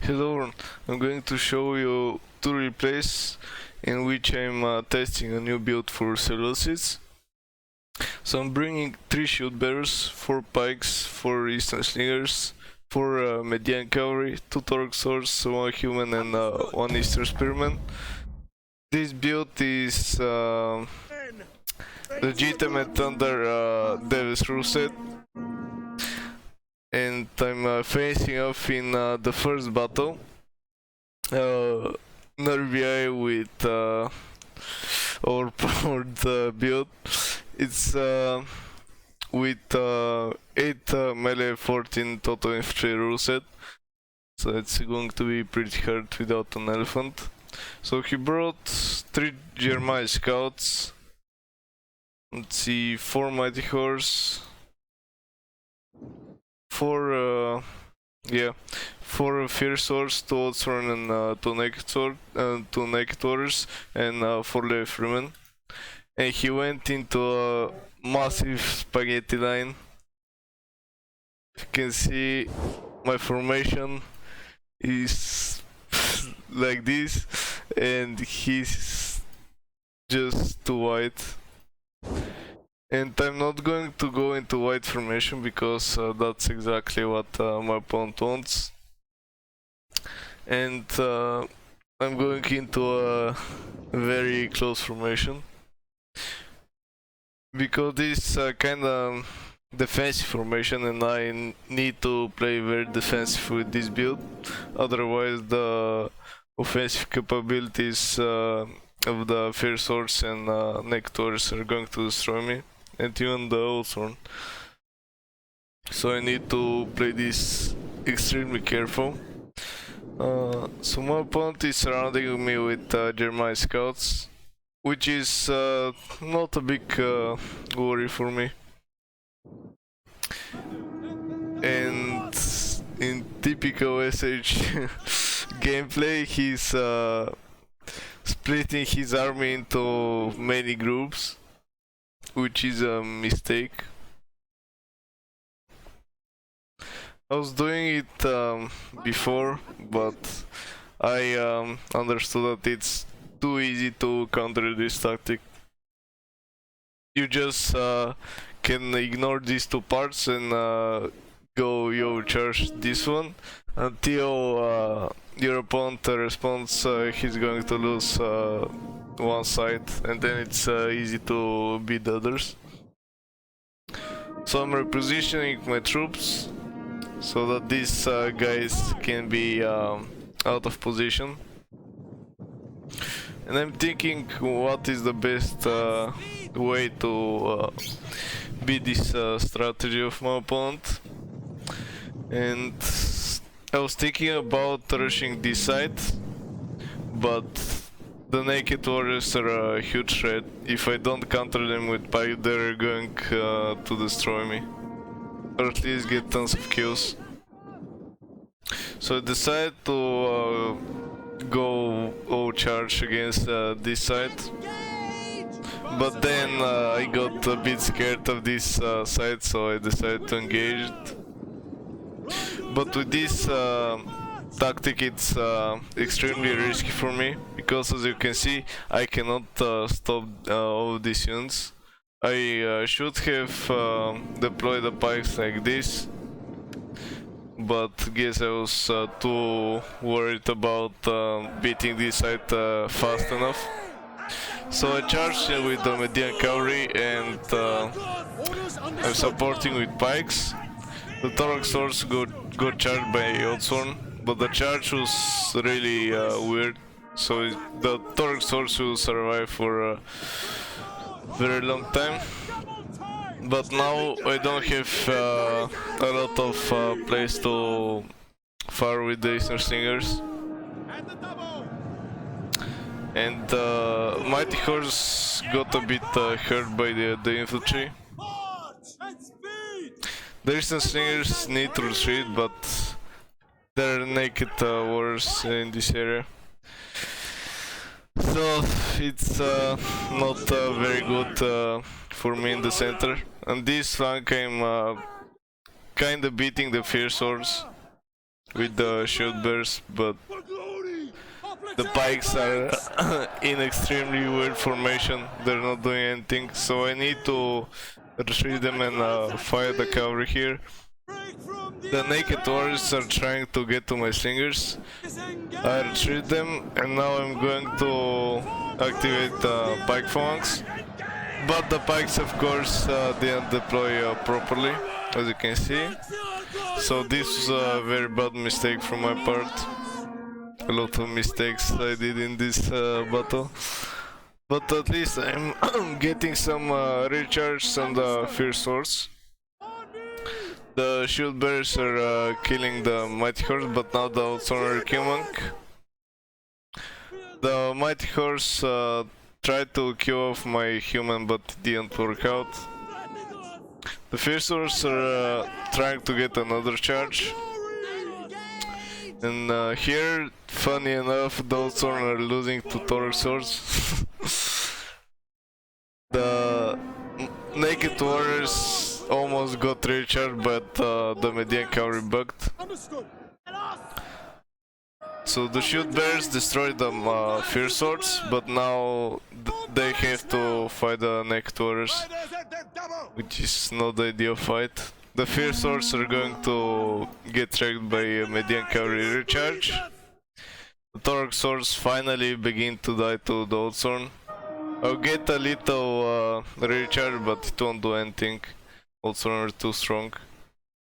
Hello, I'm going to show you two replays in which I'm testing a new build for Seleucids. So I'm bringing 3 shield bearers, 4 pikes, 4 eastern slingers, 4 median cavalry, 2 torque swords, 1 human and 1 eastern spearman. This build is legitimate under Davis rule set. And I'm facing off in the first battle. Nervii with overpowered build. It's with 8 melee, 14 total infantry rule set. So it's going to be pretty hard without an elephant. So he brought 3 German scouts. Let's see, 4 mighty horse. 4 fierce swords, 2 old sword and 2 naked sword, 2 naked warriors and 4 lay freemen. And he went into a massive spaghetti line. You can see my formation is like this, and he's just too wide. And I'm not going to go into wide formation because that's exactly what my opponent wants. And I'm going into a very close formation. Because this is kinda defensive formation and I need to play very defensive with this build. Otherwise the offensive capabilities of the fierce swords and naked warriors are going to destroy me. And even the old sword. So I need to play this extremely careful. So my opponent is surrounding me with German scouts, which is not a big worry for me. And in typical SH gameplay, he's splitting his army into many groups, which is a mistake. I was doing it before, but I understood that it's too easy to counter this tactic. You just can ignore these 2 parts and go charge this one until your opponent responds. He's going to lose one side, and then it's easy to beat the others. So I'm repositioning my troops so that these guys can be out of position. And I'm thinking what is the best way to beat this strategy of my opponent. And I was thinking about rushing this side, but the naked warriors are a huge threat. If I don't counter them with pike, they're going to destroy me, or at least get tons of kills. So I decided to go charge against this side, but then I got a bit scared of this side, so I decided to engage it. But with this tactic, it's extremely risky for me, because as you can see, I cannot stop all these units. I should have deployed the pikes like this, but guess I was too worried about beating this side fast enough. So I charged with the median cavalry and I'm supporting with pikes. The torque swords got charged by Odsworn, but the charge was really weird, so the torque swords will survive for a very long time. But now I don't have a lot of place to fire with the eastern slingers. And mighty horse got a bit hurt by the infantry. The eastern slingers need to retreat, but there are naked warriors in this area. So it's not very good for me in the center. On this flank I'm kinda beating the fierce swords, with the shield bears, but the pikes are in extremely weird formation. They're not doing anything, so I need to retreat them and fire the cavalry here. The naked warriors are trying to get to my slingers. I retreat them, and now I'm going to activate the pike phalanx. But the pikes, of course, didn't deploy properly, as you can see. So this was a very bad mistake from my part. A lot of mistakes I did in this battle. But at least I'm getting some recharge on the fierce swords. The shield bearers are killing the mighty horse, but now the outsworn kill monk. The mighty horse tried to kill off my human, but it didn't work out. The fierce swords are trying to get another charge. And here, funny enough, the outsworn are losing to Torque swords. The naked warriors almost got recharged, but the Median cavalry bugged. So the shield bears destroyed the fierce swords, but now they have to fight the naked warriors, which is not the ideal fight. The fierce swords are going to get wrecked by a Median cavalry recharge. The Torque swords finally begin to die to the outsworn. I'll get a little recharge, but it won't do anything. Outsworn are too strong.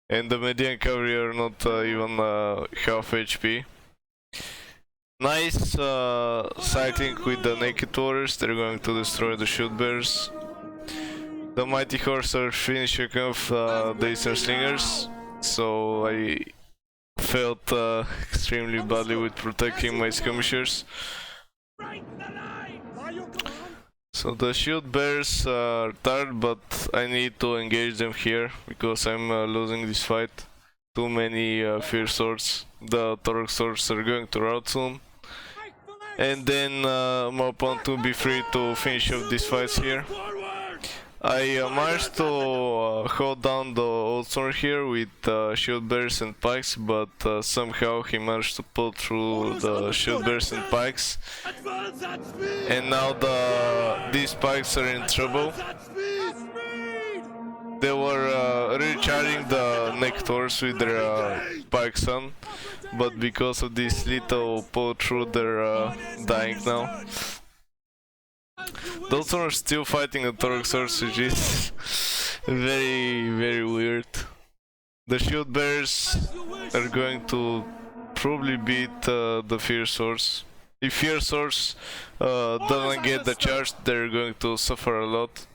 And the Median cavalry are not even half HP. Nice sighting with the naked warriors. They're going to destroy the shield bears. The mighty horse are finishing off the eastern slingers, so I felt extremely badly with protecting my skirmishers. So the shield bears are tired, but I need to engage them here because I'm losing this fight. Too many fierce swords. The Torque swords are going to rout soon. And then my opponent will be free to finish off these fights here. I managed to hold down the outsworn here with shield bears and pikes, but somehow he managed to pull through the shield bears and pikes. And now these pikes are in trouble. They were recharging the naked horse with their pikes on, but because of this little pull through, they're dying now. Those are still fighting the Torque swords, which is very, very weird. The shield bears are going to probably beat the fierce swords. If fierce swords doesn't get the charge, they're going to suffer a lot.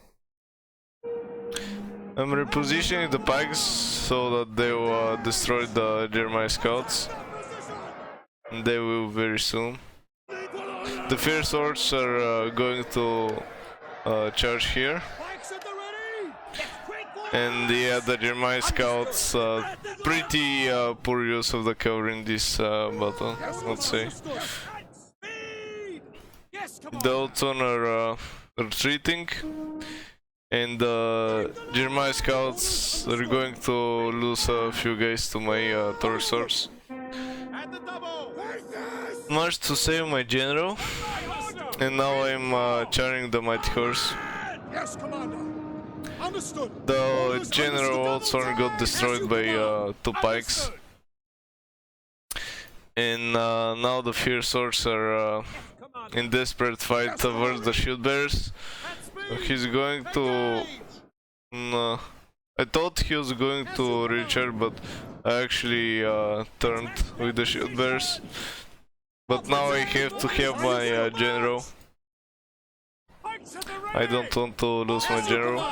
I'm repositioning the pikes so that they will destroy the German scouts. And they will very soon. The fierce swords are going to charge here. And yeah, the German scouts pretty poor use of the cavalry in this battle, let's say. The Otton are retreating, and the German scouts are going to lose a few guys to my Torque swords. Managed to save my general, and now I'm charging the mighty horse. Yes, Commander. Understood. The general also got destroyed by 2 pikes. And now the fierce swords are in desperate fight towards the shield bearers. He's going to... I thought he was going to recharge, but I actually turned with the shield bearers. But now I have to have my general. I don't want to lose my general.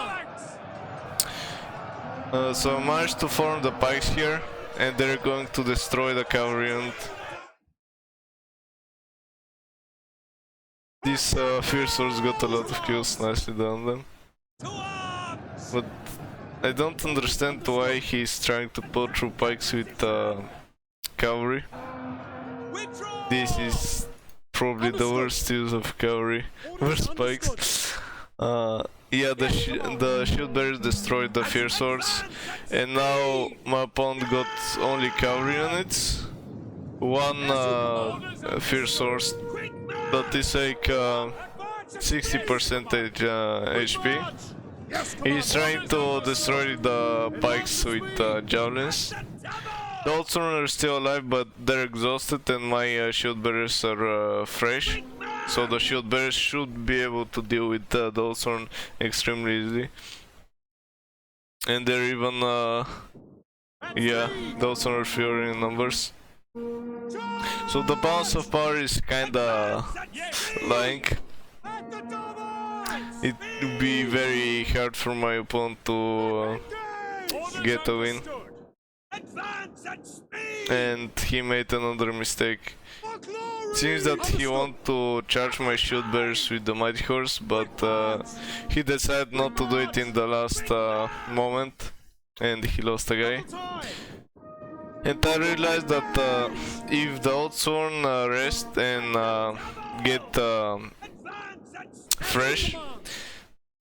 So I managed to form the pikes here, and they're going to destroy the cavalry unit. These fierce swords got a lot of kills, nicely done them. But I don't understand why he's trying to pull through pikes with cavalry. This is probably the worst use of cavalry, worst pikes. Yeah, the shield bearers destroyed the fierce swords, and now my opponent got only cavalry units. one fierce source that is like 60% HP. He's trying to destroy the pikes with javelins. The Oldthorn are still alive, but they're exhausted, and my shield bearers are fresh. So the shield bearers should be able to deal with the Oldthorn extremely easily. And they're even, yeah, the Oldthorn are fewer in numbers. So the balance of power is kinda lying. It would be very hard for my opponent to get a win. And he made another mistake. Seems that he wanted to charge my shield bearers with the mighty horse, but he decided not to do it in the last moment, and he lost a guy. And I realized that if the Oldthorn rest and get fresh,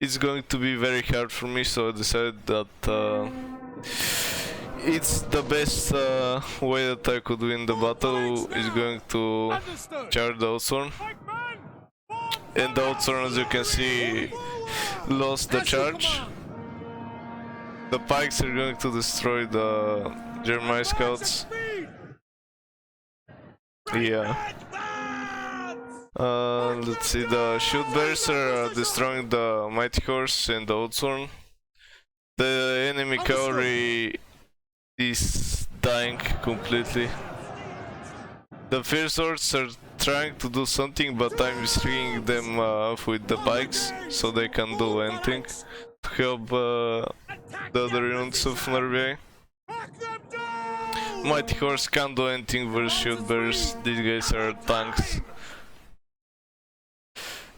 it's going to be very hard for me, so I decided that it's the best way that I could win the battle is going to charge the Oldthorn. And the Oldthorn, as you can see, lost the charge. The pikes are going to destroy the Jeremiah scouts. Yeah. Let's see, the shield bearers are destroying the mighty horse and the Oldthorn. The enemy cavalry is dying completely. The fierce swords are trying to do something, but I'm stringing them off with the pikes so they can do anything to help the other units of Nervii. Mighty horse can't do anything versus shield bearers. These guys are tanks.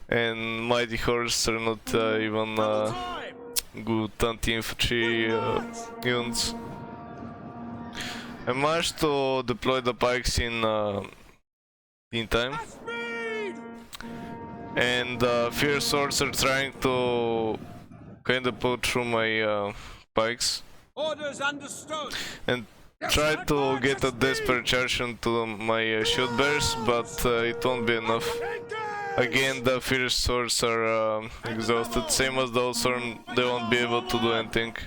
And mighty horse are not even good anti-infantry units. I managed to deploy the pikes in time, and fierce swords are trying to kinda pull through my pikes and try to get a desperate charge into my shield bearers, but it won't be enough. Again, the fierce swords are exhausted, same as the Oldthorn. They won't be able to do anything.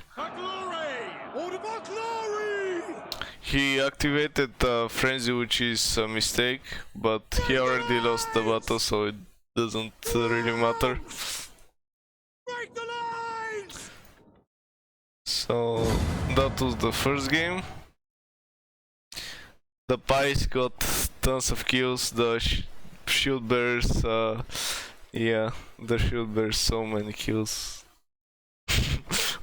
He activated Frenzy, which is a mistake, but he already lost the battle, so it doesn't really matter. So that was the first game. The Pies got tons of kills, the shield bearers, yeah, the shield bearers, so many kills.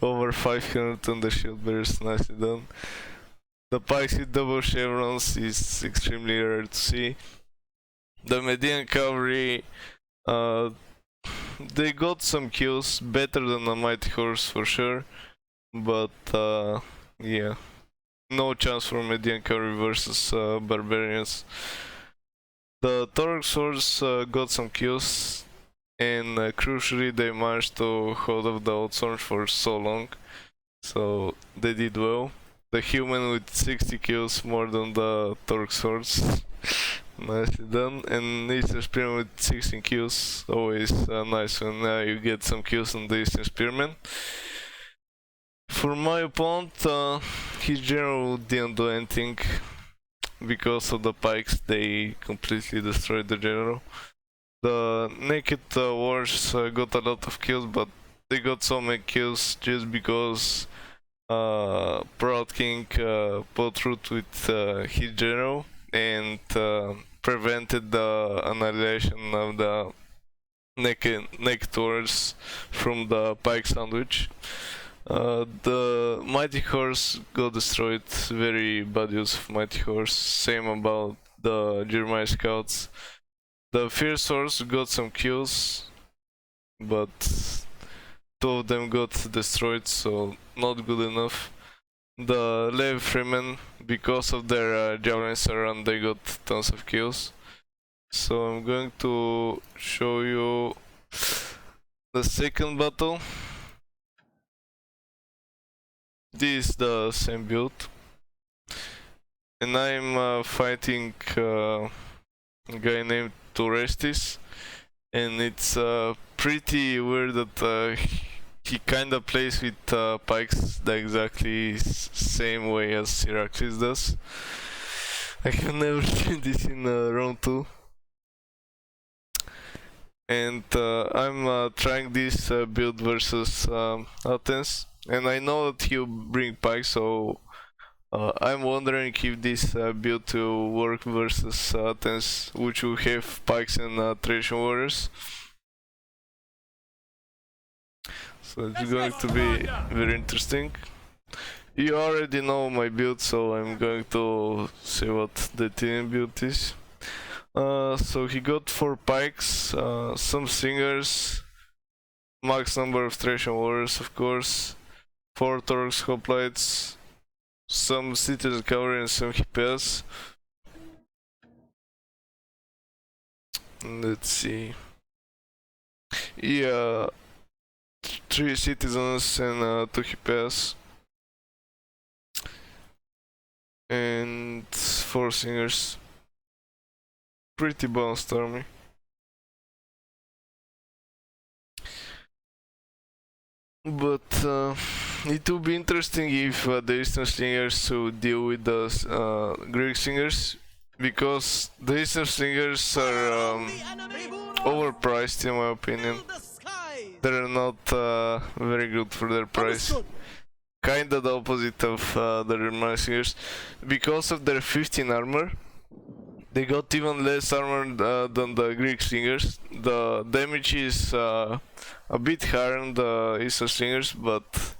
Over 500 on the shield bearers, nicely done. The pikes with double chevrons is extremely rare to see. The Median cavalry, they got some kills, better than the mighty horse for sure, but yeah, no chance for Median cavalry versus barbarians. The Torque swords got some kills, and crucially they managed to hold off the Oldthorn for so long, so they did well. The human with 60 kills more than the Torque swords. Nicely done. And Eastern Spearman with 16 kills. Always nice when you get some kills on the Eastern Spearman. For my opponent, his general didn't do anything. Because of the pikes, they completely destroyed the general. The naked wars got a lot of kills, but they got so many kills just because Proud King put through with his general and prevented the annihilation of the naked wars from the pike sandwich. The mighty horse got destroyed, very bad use of mighty horse, same about the Jeremiah scouts. The fierce horse got some kills, but two of them got destroyed, so not good enough. The Levi Freemen, because of their javelins around, they got tons of kills. So I'm going to show you the second battle. This is the same build. and I'm fighting a guy named Turestis, and it's pretty weird that he kinda plays with pikes the exactly same way as Heracles does. I have never seen this in round 2. And I'm trying this build versus Athens, and I know that he'll bring pikes, so I'm wondering if this build will work versus Athens, which will have pikes and Thracian warriors. So it's going to be very interesting. You already know my build, so I'm going to see what the team build is. So he got 4 pikes, some singers, max number of Thracian warriors, of course, 4 Torx hoplites, some citizen cavalry and some hippies. Let's see. Yeah, 3 citizens and 2 hippies. And 4 singers. Pretty balanced army. But it will be interesting if the Eastern Slingers would deal with the Greek Slingers, because the Eastern Slingers are overpriced in my opinion. They're not very good for their price. Kinda the opposite of the Roman Slingers. Because of their 15 armor, they got even less armor than the Greek Slingers. The damage is a bit higher than the Eastern Slingers, but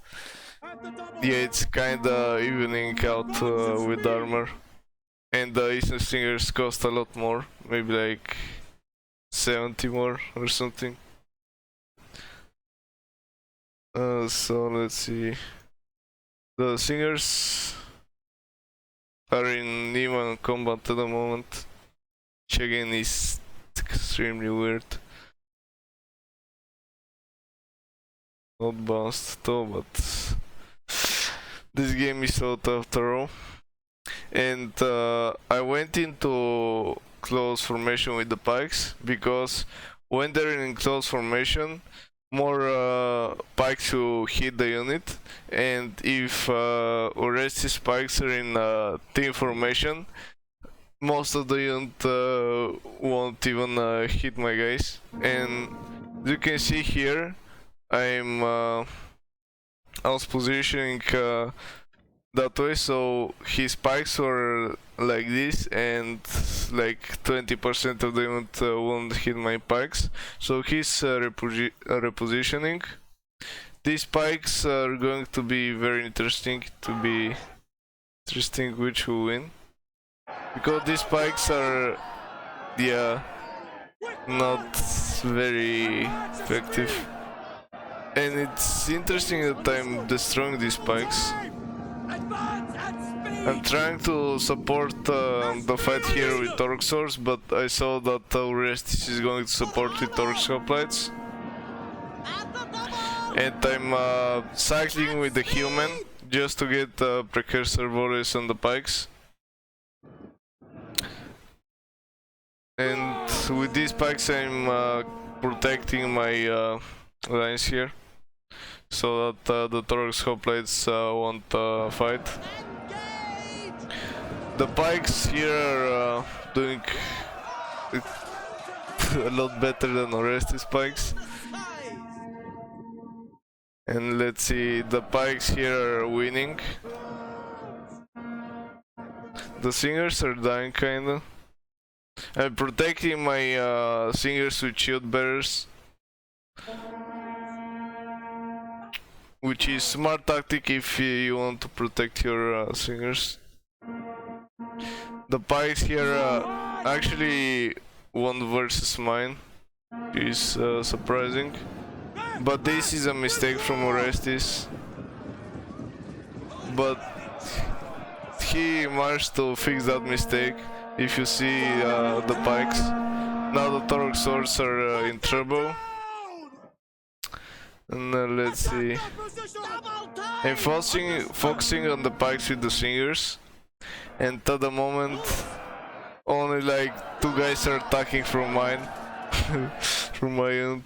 yeah, it's kinda evening out with armor. And the Eastern Slingers cost a lot more, maybe like 70 more or something. So let's see. The Slingers are in even combat at the moment, which again is extremely weird. Not balanced at all, but this game is so tough to roll. And I went into close formation with the pikes, because when they're in close formation, more pikes will hit the unit, and if Orestes pikes are in team formation, most of the unit won't even hit my guys. And as you can see here, I was positioning that way, so his spikes were like this, and like 20% of the unit won't hit my pikes, so he's repositioning. These spikes are going to be very interesting, which will win, because these spikes are, yeah, not very effective, and it's interesting that I'm destroying these spikes. I'm trying to support the fight here with Torx Swords, but I saw that Orestes is going to support with Torx Hoplites. And I'm cycling with the human just to get precursor warriors on the pikes. And with these pikes I'm protecting my lines here, so that the Torx Hoplites won't fight. The pikes here are doing a lot better than Orestes pikes. And let's see, the pikes here are winning. The singers are dying kinda. I'm protecting my singers with shield bearers, which is smart tactic if you want to protect your singers. The pikes here actually won versus mine, which is surprising, but this is a mistake from Orestes, but he managed to fix that mistake. If you see the pikes, now the Torx Swords are in trouble. And let's see, I'm focusing on the pikes with the singers, and at the moment only like 2 guys are attacking from mine, from my end,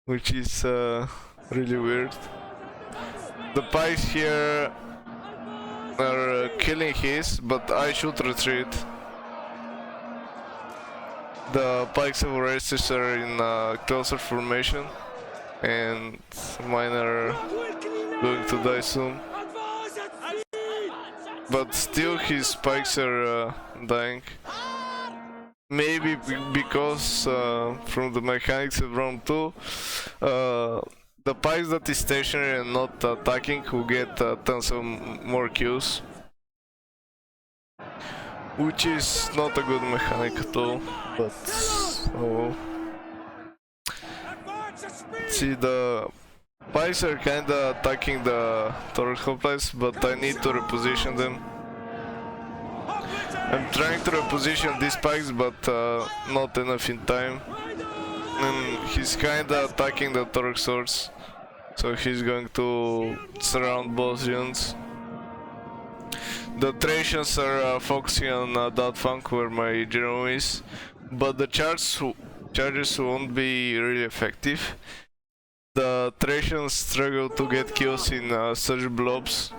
which is really weird. The pikes here are killing his, but I should retreat. The pikes of Orestes are in closer formation, and mine are going to die soon. But still his spikes are dying. Maybe because from the mechanics of round 2, the pikes that is stationary and not attacking will get tons of more kills, which is not a good mechanic at all, but oh. See, the pikes are kinda attacking the turret hoplites, but I need to reposition them. I'm trying to reposition these pikes, but not enough in time. And he's kinda attacking the turret swords, so he's going to surround both units. The Thracians are focusing on that flank where my general is, but the charges won't be really effective. The Thracians struggle to get kills in such blobs.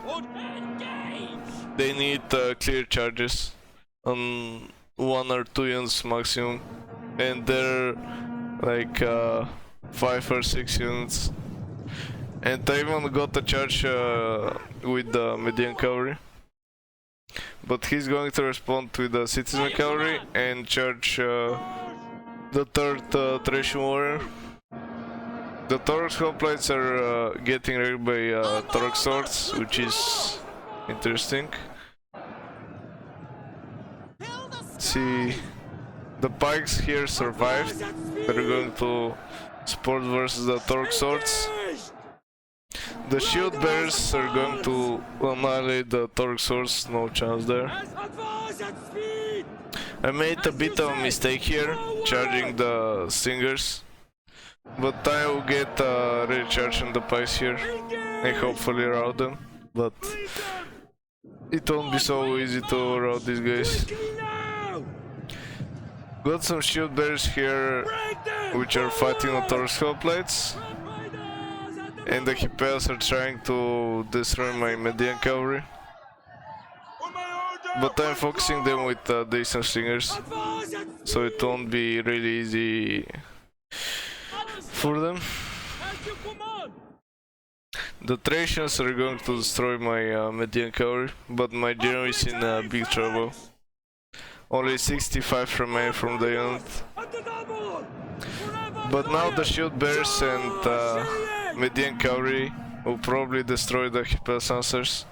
They need clear charges on 1 or 2 units maximum, and they're like 5 or 6 units. And I even got a charge with the Median cavalry, but he's going to respond with the citizen cavalry and charge the third Thracian warrior. The Taurus hoplites are getting wrecked by Taurus swords, which is interesting. See, the pikes here survived. They're going to support versus the Taurus swords. The shield bearers are going to annihilate the Taurus swords, no chance there. I made a bit of a mistake here, charging the stingers, but I will get a recharge on the pikes here and hopefully rout them, but it won't be so easy to rout these guys. Got some shield bearers here which are fighting on Taurus hoplites, and the Hippeas are trying to destroy my Median cavalry, but I'm focusing them with the Eastern Stingers, so it won't be really easy for them. The Thracians are going to destroy my Median cavalry, but my general is in big trouble. Only 65 remain from the unit. But now the shield bearers and Median cavalry will probably destroy the Hippeas lancers.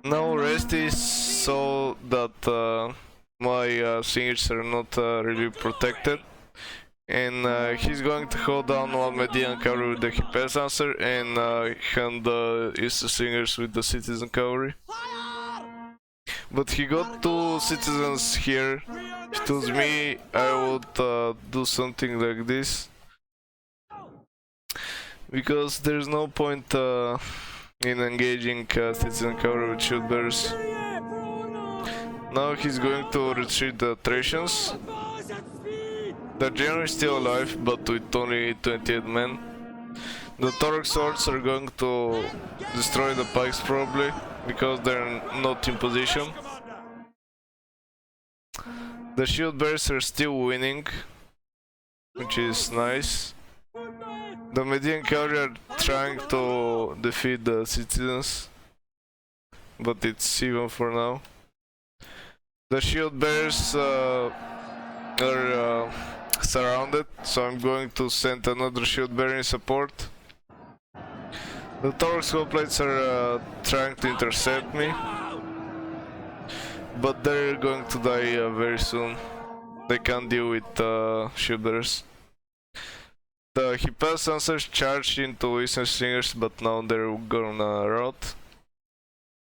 Now Orestes saw that my singers are not really protected, and he's going to hold down one Median cavalry with the Hippeas lancer and hand the Eastern singers with the citizen cavalry. But he got 2 citizens here. If it was me, I would do something like this, because there's no point in engaging citizen cavalry with shield bearers. Now he's going to retreat the Thracians. The general is still alive, but with only 28 men. The Taurus swords are going to destroy the pikes probably, because they're not in position. The shield bearers are still winning, which is nice. The Median cavalry are trying to defeat the citizens, but it's even for now. The shield bearers are surrounded, so I'm going to send another shield bearer in support. The Taurus hoplites are trying to intercept me, but they're going to die very soon. They can't deal with shield bearers. The Hippeas lancers charged into Eastern Stingers, but now they're gonna rout.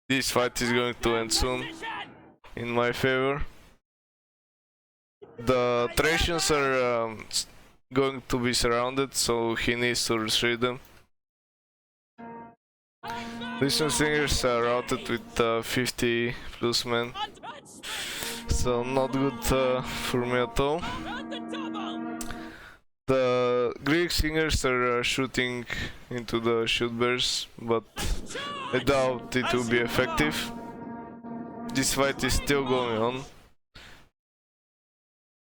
This fight is going to end soon, in my favor. The Thracians are going to be surrounded, so he needs to retreat them. These singers are routed with 50 plus men, so not good for me at all. The Greek singers are shooting into the shield bears, but I doubt it will be effective. This fight is still going on,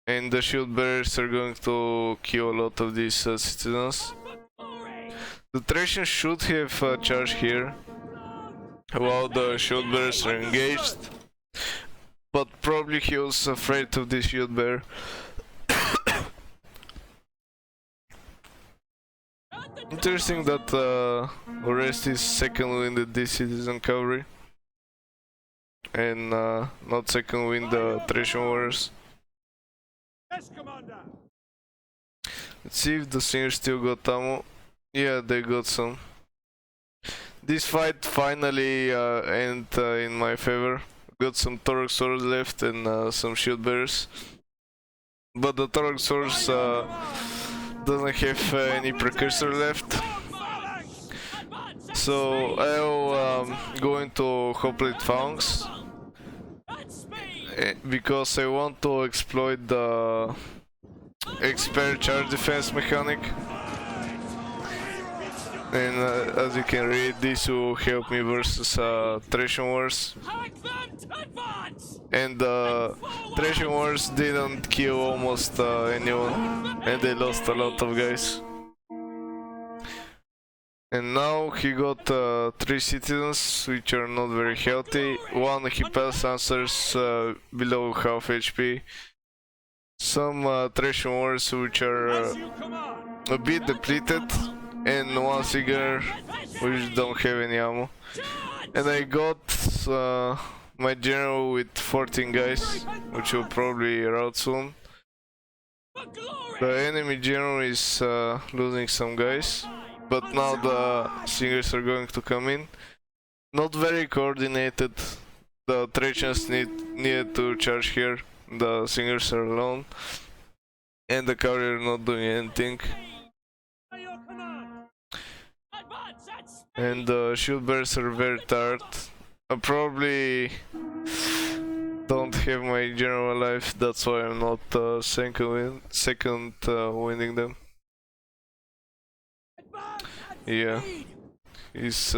and the shield bearers are going to kill a lot of these citizens. The Thracians should have charged here while the shield bearers are engaged, but probably he was afraid of this shield bearer. Interesting that Orestes second win the this citizen cavalry and not second win the Thracian warriors. Let's see if the singers still got ammo. Yeah, they got some. This fight finally ended in my favor. Got some Torok swords left and some shield bearers, but the Torok swords doesn't have any precursor left, so I'll go into Hoplite Phalanx because I want to exploit the expert charge defense mechanic, and as you can read, this will help me versus Thracian wars. And Thracian wars didn't kill almost anyone, and they lost a lot of guys. And now he got 3 citizens, which are not very healthy. One he pass answers below half HP. Some Thracian wars which are a bit depleted, and one Singer which don't have any ammo. And I got my general with 14 guys, which will probably rout soon. The enemy general is losing some guys, but now the Singers are going to come in. Not very coordinated. The Thracians needed to charge here. The Singers are alone, and the cavalry are not doing anything. And the shield bearers are very tired. I probably don't have my general alive, that's why I'm not second winning them. Yeah, he's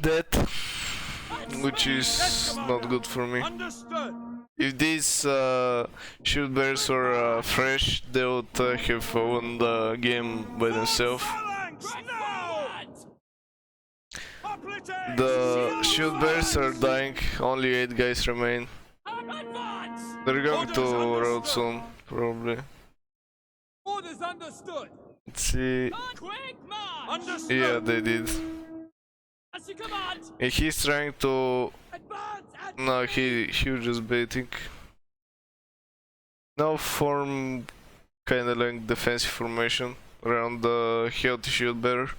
dead, which is not good for me. If these shield bearers were fresh, they would have won the game by themselves. The shield bearers are dying, only 8 guys remain. They're going to rout soon, probably. Let's see. Yeah, they did. And he's trying to... No, he was just baiting. Now form kinda like defensive formation around the healthy shield bearer.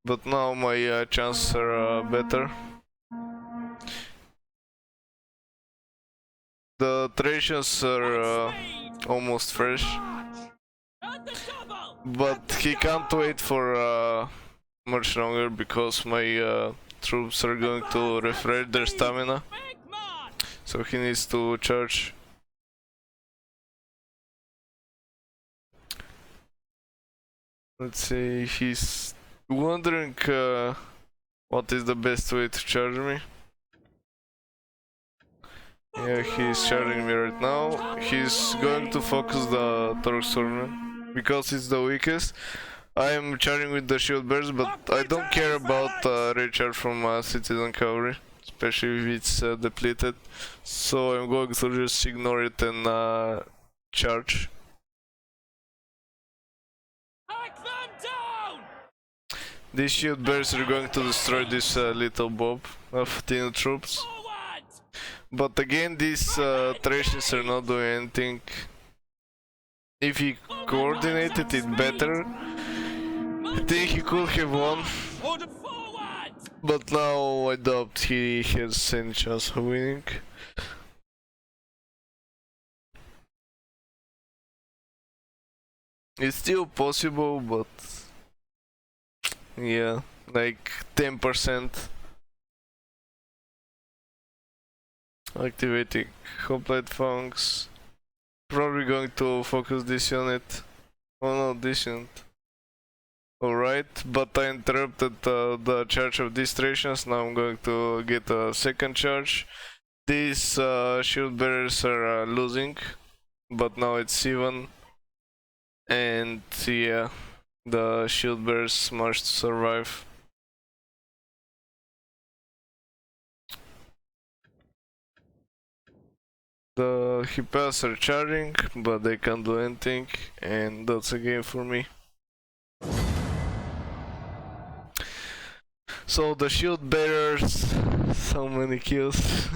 But now my chances are better. The Thracians are almost fresh, but he can't wait for much longer because my troops are going to refresh their stamina, so he needs to charge. Let's see, he's wondering what is the best way to charge me. Yeah, he's charging me right now. He's going to focus the Torok Swordman because it's the weakest. I am charging with the shield bears, but I don't care about recharge from citizen cavalry, especially if it's depleted. So I'm going to just ignore it and charge. These shield bears are going to destroy this little bob of thin troops. But again, these Thracians are not doing anything. If he coordinated it better, I think he could have won. But now I doubt he has any chance of winning. It's still possible, but yeah, like 10%. Activating hoplite funks. Probably going to focus this unit. Oh no, this unit. Alright, but I interrupted the charge of these stations. Now I'm going to get a second charge. These shield bearers are losing, but now it's even. And yeah, the shield bearers managed to survive. The Hippias are charging, but they can't do anything, and that's a game for me. So the shield bearers, so many kills.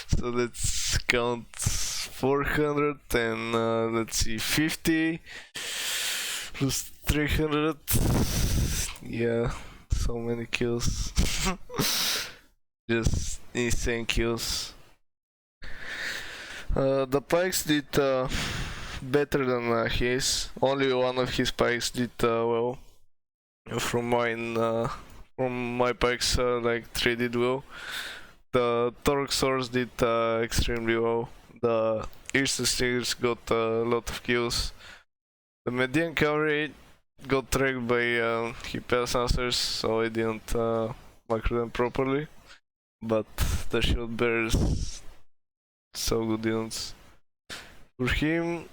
So let's count 400 and let's see, 50 plus 300. Yeah, so many kills. Just insane kills. The pikes did better than his. Only one of his pikes did well. From my pikes, like 3 did well. The Torque Swords did extremely well. The Eastern Stingers got a lot of kills. The Median Cavalry got tracked by Hippias Answers, so I didn't macro them properly. But the Shield Bearers, so good units. For him,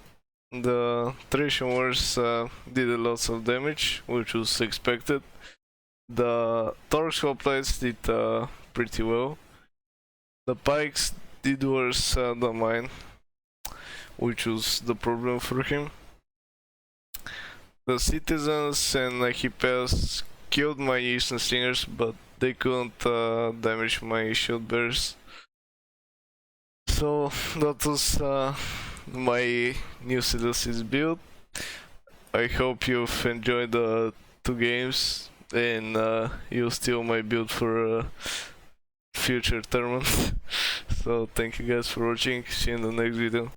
the Thracian Wars did a lot of damage, which was expected. The Torx hoplites did pretty well. The pikes did worse than mine, which was the problem for him. The citizens and Hippias killed my Eastern Stingers, but they couldn't damage my shield bearers. So that was my new Seleucid build. I hope you've enjoyed the 2 games and you'll steal my build for future tournaments. So thank you guys for watching, see you in the next video.